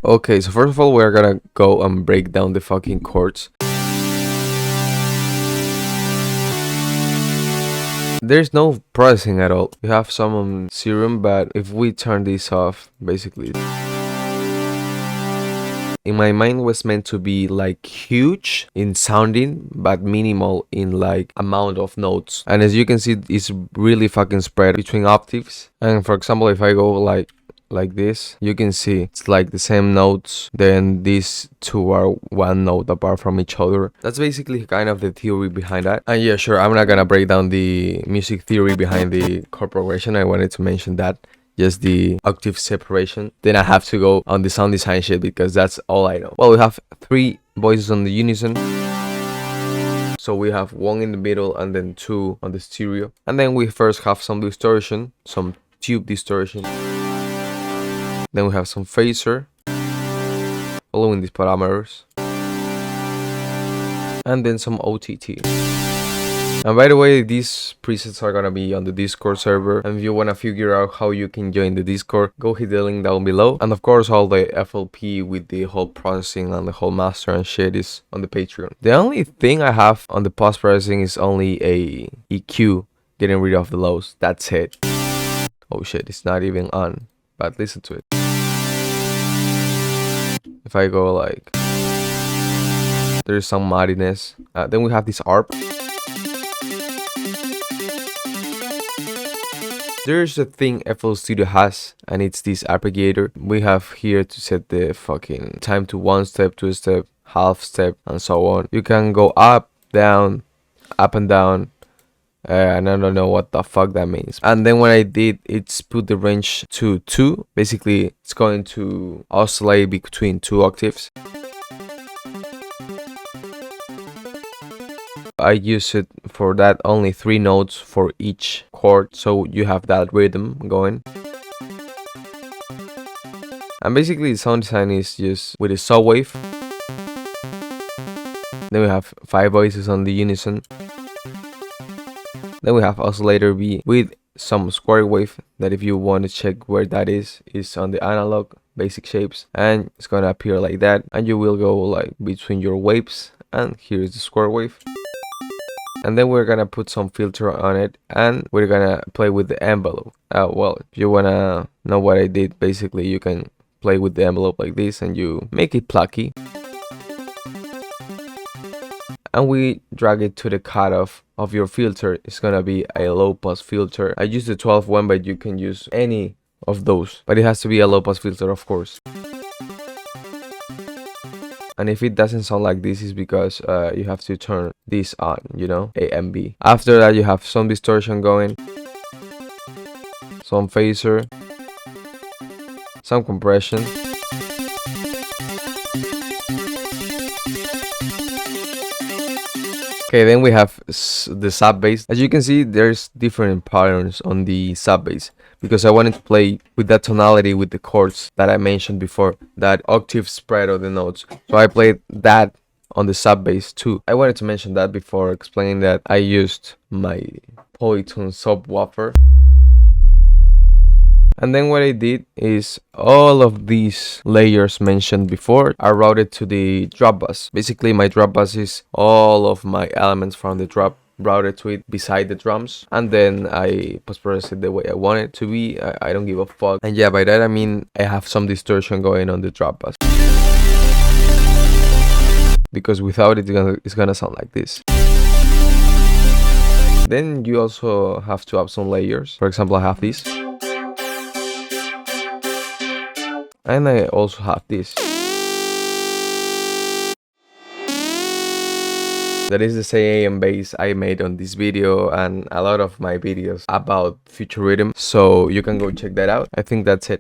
Okay, so first of all, we're gonna go and break down the fucking chords. There's no processing at all. We have some serum, but if we turn this off, basically, in my mind was meant to be like huge in sounding but minimal in like amount of notes, and as you can see, it's really fucking spread between octaves. And for example, if I go like this, you can see it's like the same notes, then these two are one note apart from each other. That's basically kind of the theory behind that. And yeah, sure, I'm not gonna break down the music theory behind the chord progression. I wanted to mention that, just the octave separation. Then I have to go on the sound design shit because that's all I know. Well, we have 3 voices on the unison, so we have 1 in the middle and then 2 on the stereo. And then we first have some distortion, some tube distortion. Then we have some phaser following these parameters, and then some OTT. And by the way, these presets are gonna be on the Discord server, and if you wanna figure out how you can join the Discord, go hit the link down below. And of course, all the FLP with the whole processing and the whole master and shit is on the Patreon. The only thing I have on the post processing is only a EQ, getting rid of the lows. That's it. Oh shit, it's not even on, but listen to it. If I go like, there's some muddiness. Then we have this ARP. There's a thing FL Studio has, and it's this arpeggiator. We have here to set the fucking time to 1 step, 2 step, half step, and so on. You can go up, down, up and down, and I don't know what the fuck that means. And then what I did, it's put the range to 2. Basically, it's going to oscillate between 2 octaves. I use it for that, only 3 notes for each chord, so you have that rhythm going. And basically the sound design is just with a saw wave. Then we have 5 voices on the unison. Then we have oscillator B with some square wave, that if you want to check where that is on the analog basic shapes, and it's gonna appear like that, and you will go like between your waves, and here is the square wave. And then we're gonna put some filter on it, and we're gonna play with the envelope. Well, if you wanna know what I did, basically you can play with the envelope like this and you make it plucky. And we drag it to the cutoff of your filter. It's gonna be a low pass filter. I use the 12 one, but you can use any of those, but it has to be a low pass filter, of course. And if it doesn't sound like this, is because you have to turn this on, you know, A and B. After that, you have some distortion going, some phaser, some compression. Okay, then we have the sub bass. As you can see, there's different patterns on the sub bass, because I wanted to play with that tonality with the chords that I mentioned before, that octave spread of the notes. So I played that on the sub bass too. I wanted to mention that before explaining that I used my Polytone subwoofer. And then what I did is all of these layers mentioned before are routed to the drop bus. Basically, my drop bus is all of my elements from the drop routed to it beside the drums, and then I post-process it the way I want it to be. I don't give a fuck. And yeah, by that I mean I have some distortion going on the drop bus, because without it, it's gonna sound like this. Then you also have to have some layers. For example, I have this. And I also have this. That is the same bass I made on this video and a lot of my videos about future rhythm, so you can go check that out. I think that's it.